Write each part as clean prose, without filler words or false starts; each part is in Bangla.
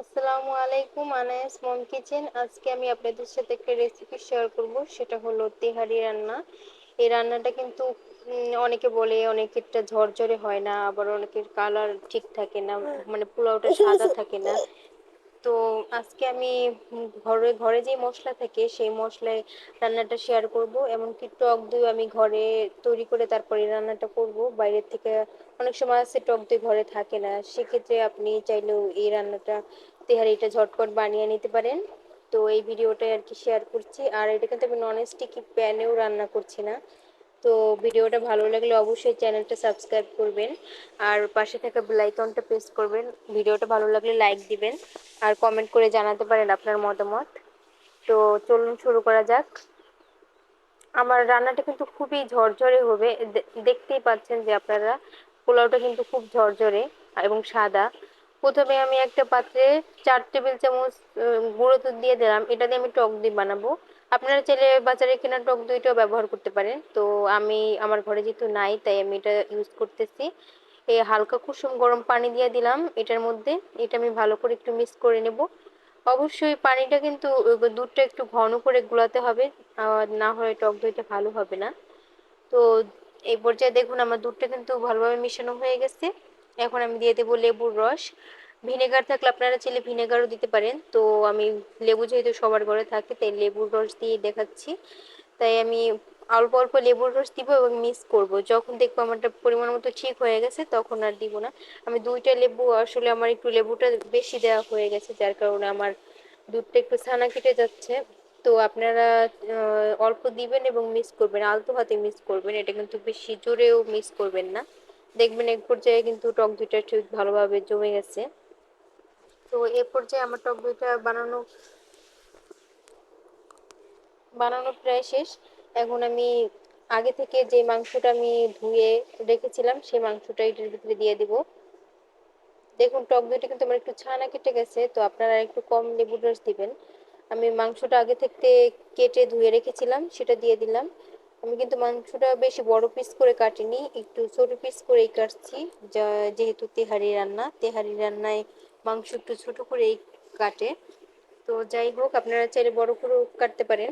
আসসালামু আলাইকুম, আনায়াস মম কিচেন। আজকে আমি আপনাদের সাথে একটা রেসিপি শেয়ার করব, সেটা হলো তেহারি রান্না। এই রান্নাটা কিন্তু অনেকে বলে অনেকেরটা ঝরঝরে হয় না, আবার অনেকের কালার ঠিক থাকে না, মানে পোলাওটা সাদা থাকে না। তো আজকে আমি ঘরে ঘরে যে মশলা থাকে সেই মশলায় রান্নাটা শেয়ার করব। এমনকি টক দই আমি ঘরে তৈরি করে তারপরে রান্নাটা করব। বাইরের থেকে অনেক সময় আছে টক দই ঘরে থাকে না, সেক্ষেত্রে আপনি চাইলেও এই রান্নাটা তেহারিটা ঝটপট বানিয়ে নিতে পারেন। তো এই ভিডিওটা আর কি শেয়ার করছি। আর এটা কিন্তু আমি নন স্টিকি প্যানেও রান্না করছি না। তো ভিডিওটা ভালো লাগলে অবশ্যই চ্যানেলটা সাবস্ক্রাইব করবেন আর পাশে থাকা বেল আইকনটা প্রেস করবেন। ভিডিওটা ভালো লাগলে লাইক দিবেন আর কমেন্ট করে জানাতে পারেন আপনার মতামত। তো চলুন শুরু করা যাক। আমার রান্নাটা কিন্তু খুবই ঝরঝরে হবে, দেখতেই পাচ্ছেন যে আপনারা পোলাওটা কিন্তু খুব ঝরঝরে এবং সাদা। প্রথমে আমি একটা পাত্রে 4 টেবিল চামচ গুঁড়ো দুধ দিয়ে দিলাম। এটা দিয়ে আমি টক দই বানাবো। আপনারা চাইলে বাজারে কেনা টক দইটাও ব্যবহার করতে পারেন। তো আমি আমার ঘরে যেহেতু নাই তাই আমি এটা ইউজ করতেছি। এই হালকা কুসুম গরম পানি দিয়ে দিলাম এটার মধ্যে। এটা আমি ভালো করে একটু মিক্স করে নেব। অবশ্যই পানিটা কিন্তু দুধটা একটু ঘন করে গুলাতে হবে, না হয় টক দইটা ভালো হবে না। তো এই পর্যায়ে দেখুন আমার দুধটা কিন্তু ভালোভাবে মিশানো হয়ে গেছে। এখন আমি দিয়ে দেবো লেবুর রস। ভিনেগার থাকলে আপনারা চাইলে ভিনেগারও দিতে পারেন। তো আমি লেবু যেহেতু সবার ঘরে থাকে তাই লেবুর রস দিয়ে দেখাচ্ছি। তাই আমি অল্প অল্প লেবুর রস দিব এবং মিক্স করব। যখন দেখবো আমারটা পরিমাণ মতো ঠিক হয়ে গেছে তখন আর দিব না। আমি 2টা লেবু, আসলে আমার একটু লেবুটা বেশি দেওয়া হয়ে গেছে, যার কারণে আমার দুধটা একটু ছানা কেটে যাচ্ছে। তো আপনারা অল্প দিবেন এবং মিক্স করবেন, আলতো হাতে মিক্স করবেন। এটা কিন্তু বেশি জোরেও মিক্স করবেন না। দেখবেন এক পর্যায়ে কিন্তু টক দইটা ঠিক ভালোভাবে জমে গেছে। তো এ পর্যায়ে আমার টক দইটা বানানো বানানো প্রায় শেষ। এখন আমি আগে থেকে যে মাংসটা আমি ধুয়ে রেখেছিলাম সেই মাংসটা এটার ভিতরে দিয়ে দিব। দেখুন টক দইটা কিন্তু আমার একটু ছানা কেটে গেছে, তো আপনারা একটু কম লেবুর রস দিবেন। আমি মাংসটা আগে থেকে কেটে ধুয়ে রেখেছিলাম, সেটা দিয়ে দিলাম। আমি কিন্তু মাংসটা বেশি বড় পিস করে কাটিনি, একটু ছোট পিস করেই কাটছি। যেহেতু তেহারি রান্না, তেহারি রান্নায় মাংস একটু ছোট করেই কাটে। তো যাই হোক, আপনারা চাইলে বড় করেও কাটতে পারেন।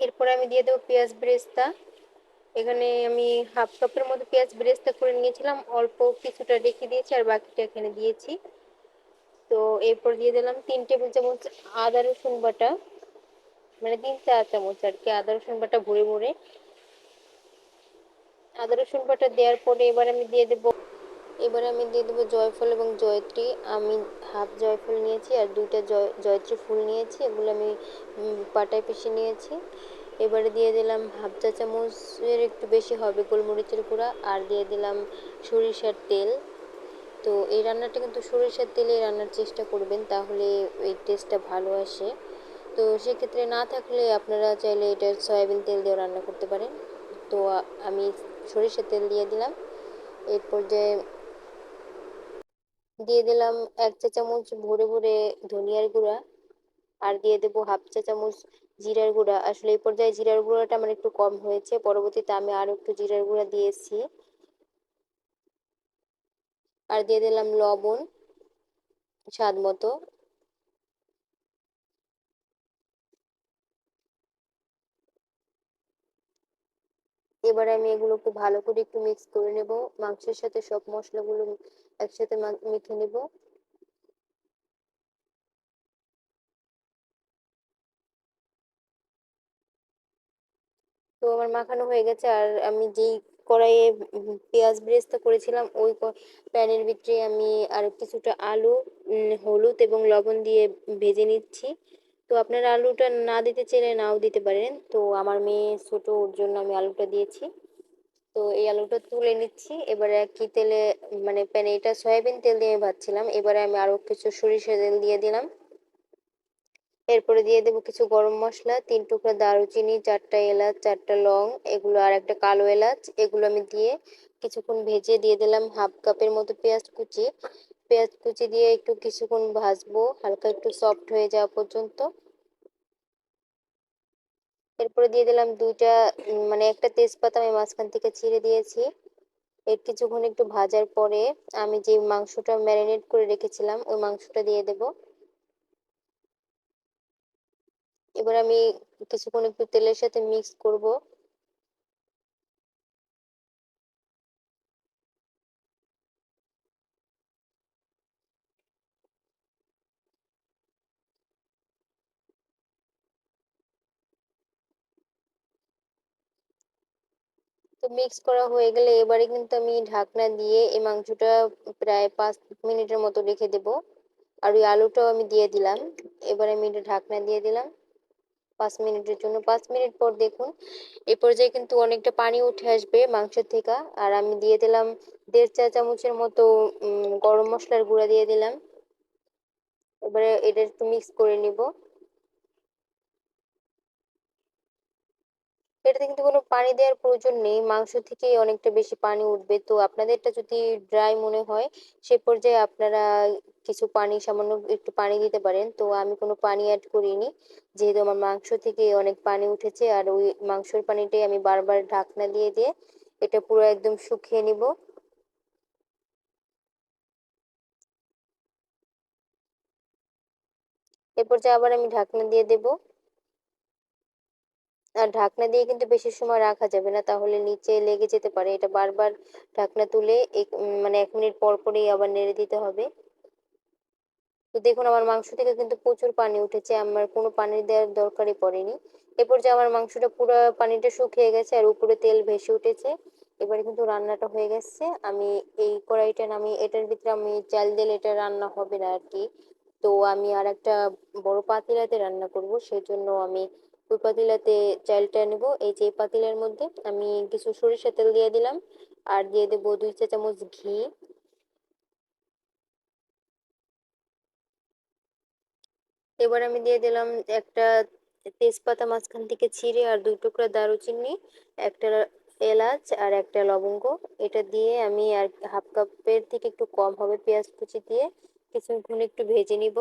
এরপরে আমি দিয়ে দেবো পেঁয়াজ বেরেস্তা। এখানে আমি হাফ কাপের মতো পেঁয়াজ বেরেস্তা করে নিয়েছিলাম, অল্প কিছুটা রেখে দিয়েছি আর বাকিটা এখানে দিয়েছি। তো এরপর দিয়ে দিলাম 3 টেবিল চামচ আদা রসুন বাটা, মানে 3 চা চামচ আর কি আদা রসুন বাটা ভরে ভরে। আদা রসুন বাটা দেওয়ার পরে এবারে আমি দিয়ে দেবো জয়ফল এবং জয়ত্রী। আমি হাফ জয়ফল নিয়েছি আর 2টা জয়ত্রী ফুল নিয়েছি, এগুলো আমি পাটায় পিষে নিয়েছি। এবারে দিয়ে দিলাম হাফ চা চামচের একটু বেশি হবে গোলমরিচের গুঁড়া, আর দিয়ে দিলাম সরিষার তেল। তো এই রান্নাটা কিন্তু সরিষার তেলে রান্নার চেষ্টা করবেন, তাহলে এই টেস্টটা ভালো আসে। তো সেক্ষেত্রে না থাকলে আপনারা চাইলে এটা সয়াবিন তেল দিয়েও রান্না করতে পারেন। তো আমি সরিষার তেল দিয়ে দিলাম। এরপর দিয়ে দিলাম 1 চা চামচ ভরে ভরে ধনিয়ার গুঁড়া, আর দিয়ে দেবো হাফ চা চামচ জিরার গুঁড়া। আসলে এই পর্যায়ে জিরার গুঁড়াটা আমার একটু কম হয়েছে, পরবর্তীতে আমি আরো একটু জিরার গুঁড়া দিয়েছি। আর দিয়ে দিলাম লবণ স্বাদ মতো। এবারে আমি এগুলোকে ভালো করে একটু মিক্স করে নেব, মাংসের সাথে সব মশলাগুলো একসাথে মেখে নেব। তো আমার মাখানো হয়ে গেছে। আর আমি যেই কড়াইয়ে পেঁয়াজ বেরেস্তা করেছিলাম ওই প্যানের ভিতরে আমি আর কিছুটা আলু, হলুদ এবং লবণ দিয়ে ভেজে নিচ্ছি। তো আপনারা আলুটা না দিতে চাইলে নাও দিতে পারেন। তো আমার মেয়ে ছোট, ওর জন্য আমি আলুটা দিয়েছি। তো এই আলুটা তুলে নিচ্ছি। এবারে একই তেলে, মানে প্যানে, এটা সয়াবিন তেল দিয়ে আমি ভাজছিলাম, এবারে আমি আরো কিছু সরিষা তেল দিয়ে দিলাম। এরপরে দিয়ে দেবো কিছু গরম মশলা, 3 টুকরা দারুচিনি, 4টা এলাচ, 4টা লং, এগুলো আর একটা কালো এলাচ, এগুলো আমি দিয়ে কিছুক্ষণ ভেজে দিয়ে দিলাম হাফ কাপের মতো পেঁয়াজ কুচি। পেঁয়াজ কুচি দিয়ে একটু কিছুক্ষণ ভাজবো, হালকা একটু সফট হয়ে যাওয়া পর্যন্ত। এরপরে দিয়ে দিলাম মানে একটা তেজপাতা আমি মাঝখান থেকে ছিঁড়ে দিয়েছি। এর কিছুক্ষণ একটু ভাজার পরে আমি যে মাংসটা ম্যারিনেট করে রেখেছিলাম ওই মাংসটা দিয়ে দেব। এবার আমি কিছুক্ষণ একটু তেলের সাথে মিক্স করব। তো মিক্স করা হয়ে গেলে এবারে কিন্তু আমি ঢাকনা দিয়ে এই মাংসটা প্রায় 5 মিনিটের মতো রেখে দেব। আর ওই আলুটাও আমি দিয়ে দিলাম। এবার আমি এটা ঢাকনা দিয়ে দিলাম 5 মিনিটের জন্য। 5 মিনিট পর দেখুন এই পর্যায়ে কিন্তু অনেকটা পানি উঠে আসবে মাংস থেকে। আর আমি দিয়ে দিলাম 1.5 চা চামচের মতো গরম মশলার গুঁড়া দিয়ে দিলাম। এবারে এটা একটু মিক্স করে নিব। এটাতে কিন্তু কোনো পানি দেওয়ার প্রয়োজন নেই, মাংস থেকেই অনেকটা বেশি পানি উঠবে। তো আপনাদেরটা যদি ড্রাই মনে হয় সে পর্যায়ে আপনারা কিছু পানি, সামান্য একটু পানি দিতে পারেন। তো আমি কোনো পানি অ্যাড করিনি, যেহেতু আমার মাংস থেকে অনেক পানি উঠেছে। আর ওই মাংসের পানিটাই আমি বারবার ঢাকনা দিয়ে দিয়ে এটা পুরো একদম শুকিয়ে নিব। এ পর্যায়ে আবার আমি ঢাকনা দিয়ে দেব। আর ঢাকনা দিয়ে কিন্তু বেশি সময় রাখা যাবে না, তাহলে নিচে লেগে যেতে পারে। এটা বারবার ঢাকনা তুলে মানে 1 মিনিট পর পরই আবার নেড়ে দিতে হবে। তো দেখুন আমার মাংস থেকে কিন্তু প্রচুর পানি উঠেছে, আমার কোনো পানি দেওয়ার দরকারই পড়েনি। এরপর যে আমার মাংসটা পুরো পানিটা শুকিয়ে গেছে আর উপরে তেল ভেসে উঠেছে। এবারে কিন্তু রান্নাটা হয়ে গেছে। আমি এই কড়াইটা নামিয়ে এটার ভিতরে আমি চাল দিলে এটা রান্না হবে না আর কি। তো আমি আর একটা বড় পাতিলাতে রান্না করব, সেজন্য আমি ওই পাতিলাতে চালটা নেব। এই যে পাতিলার মধ্যে আমি কিছু সরিষা তেল দিয়ে দিলাম। আর দিয়ে দেবো 2 চা চামচ ঘি। এবার আমি দিয়ে দিলাম একটা তেজপাতা মাঝখান থেকে ছিঁড়ে, আর 2 টুকরা দারুচিনি, একটা এলাচ আর একটা লবঙ্গ। এটা দিয়ে আমি আর হাফ কাপের থেকে একটু কম হবে পেঁয়াজ কুচি দিয়ে কিছুক্ষণ একটু ভেজে নিব।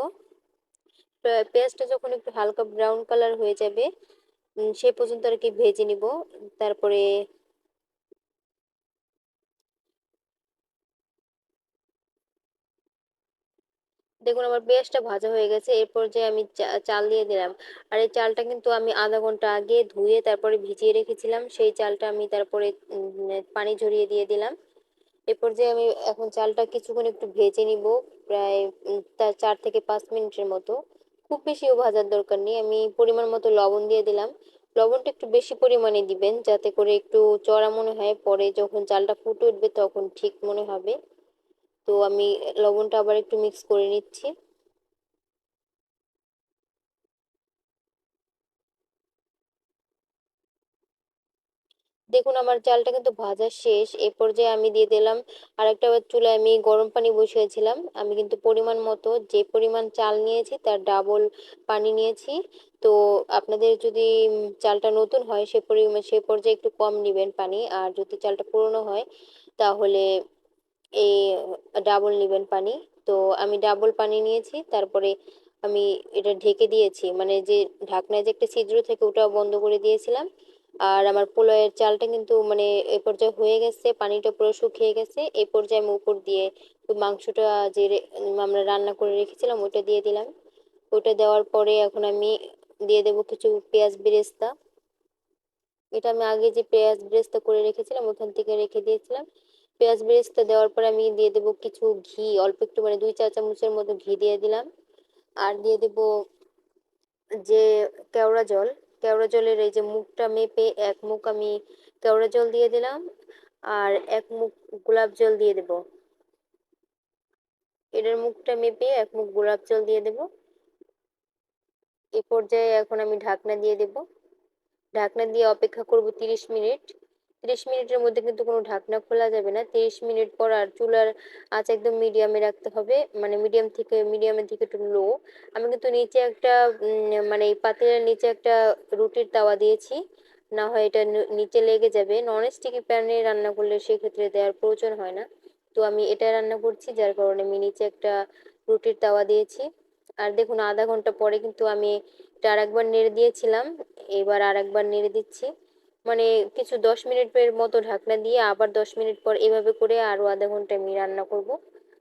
পেঁয়াজটা যখন একটু হালকা ব্রাউন কালার হয়ে যাবে সে পর্যন্ত আর কি ভেজে নিব। তারপরে দেখুন আমার পেঁয়াজটা ভাজা হয়ে গেছে। এরপর যে আমি চাল দিয়ে দিলাম। আর এই চালটা কিন্তু আমি আধা ঘন্টা আগে ধুয়ে তারপরে ভিজিয়ে রেখেছিলাম, সেই চালটা আমি তারপরে পানি ঝরিয়ে দিয়ে দিলাম। এরপর যে আমি এখন চালটা কিছুক্ষণ একটু ভেজে নিব, প্রায় তার 4 থেকে 5 মিনিটের মতো। খুব বেশিও ভাজার দরকার নেই। আমি পরিমাণ মতো লবণ দিয়ে দিলাম। লবণটা একটু বেশি পরিমাণে দিবেন যাতে করে একটু চড়া মনে হয়, পরে যখন চালটা ফুটে উঠবে তখন ঠিক মনে হবে। তো আমি লবণটা আবার একটু মিক্স করে নিচ্ছি। দেখুন আমার চালটা কিন্তু ভাজা শেষ। এ পর্যায়ে আমি দিয়ে দিলাম আর একটা চুলায় আমি গরম পানি বসিয়েছিলাম। আমি কিন্তু পরিমাণ মতো যে পরিমাণ চাল নিয়েছি তার ডাবল পানি নিয়েছি। তো আপনাদের যদি চালটা নতুন হয় সে পর্যায়ে একটু কম নিবেন পানি, আর যদি চালটা পুরনো হয় তাহলে এই ডাবল নিবেন পানি। তো আমি ডাবল পানি নিয়েছি, তারপরে আমি এটা ঢেকে দিয়েছি, মানে যে ঢাকনায় যে একটা ছিদ্র থেকে ওটা বন্ধ করে দিয়েছিলাম। আর আমার পোলাওয়ের চালটা কিন্তু মানে এ পর্যায়ে হয়ে গেছে, পানিটা পুরো শুকিয়ে গেছে। এই পর্যায়ে আমি উপর দিয়ে ওই মাংসটা যে আমরা রান্না করে রেখেছিলাম ওটা দিয়ে দিলাম। ওটা দেওয়ার পরে এখন আমি দিয়ে দেবো কিছু পেঁয়াজ বেরেস্তা। এটা আমি আগে যে পেঁয়াজ বেরেস্তা করে রেখেছিলাম ওখান থেকে রেখে দিয়েছিলাম। পেঁয়াজ বেরেস্তা দেওয়ার পরে আমি দিয়ে দেবো কিছু ঘি, অল্প একটু মানে 2 চা চামচের মতো ঘি দিয়ে দিলাম। আর দিয়ে দেবো যে কেওড়া জল, কেওড়া জলের এই যে মুখটা মেপে 1 মুখ আমি কেওড়া জল দিয়ে দিলাম। আর 1 মুখ গোলাপ জল দিয়ে দেব। এটার মুখটা মেপে 1 মুখ গোলাপ জল দিয়ে দেব। এই পর্যায়ে এখন আমি ঢাকনা দিয়ে দেব। ঢাকনা দিয়ে অপেক্ষা করব 30 মিনিট। 30 মিনিটের মধ্যে কিন্তু কোনো ঢাকনা খোলা যাবে না। 30 মিনিট পর আর চুলার আঁচ একদম মিডিয়ামে রাখতে হবে, মানে মিডিয়ামের থেকে একটু লো। আমি কিন্তু নিচে একটা মানে এই পাতিলের নিচে একটা রুটির তাওয়া দিয়েছি, না হয় এটা নিচে লেগে যাবে। নন স্টিকি প্যানে রান্না করলে সেক্ষেত্রে দেওয়ার প্রয়োজন হয় না। তো আমি এটা রান্না করছি যার কারণে আমি নিচে একটা রুটির তাওয়া দিয়েছি। আর দেখুন আধা ঘন্টা পরে কিন্তু আমি এটা আরেকবার নেড়ে দিয়েছিলাম, এবার আরেকবার নেড়ে দিচ্ছি। মানে কিছু 10 মিনিটের মতো ঢাকনা দিয়ে আবার 10 মিনিট পর এভাবে করে আরো আধা ঘন্টা আমি রান্না করব।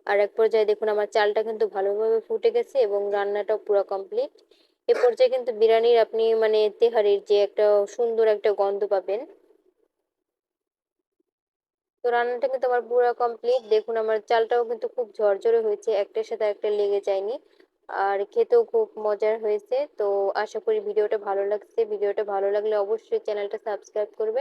আর এক পর্যায়ে দেখুন আমার চালটা কিন্তু ভালোভাবে ফুটে গেছে এবং রান্নাটাও পুরো কমপ্লিট। এ পর্যায়ে কিন্তু বিরিয়ানির আপনি মানে তেহারির যে একটা সুন্দর একটা গন্ধ পাবেন। তো রান্নাটা কিন্তু আমার পুরো কমপ্লিট, দেখুন আমার চালটাও কিন্তু খুব ঝরঝরে হয়েছে, একটার সাথে একটা লেগে যায়নি। আর খেতেও খুব মজার হয়েছে। তো আশা করি ভিডিওটা ভালো লাগছে, ভিডিওটা ভালো লাগলে অবশ্যই চ্যানেলটা সাবস্ক্রাইব করবেন।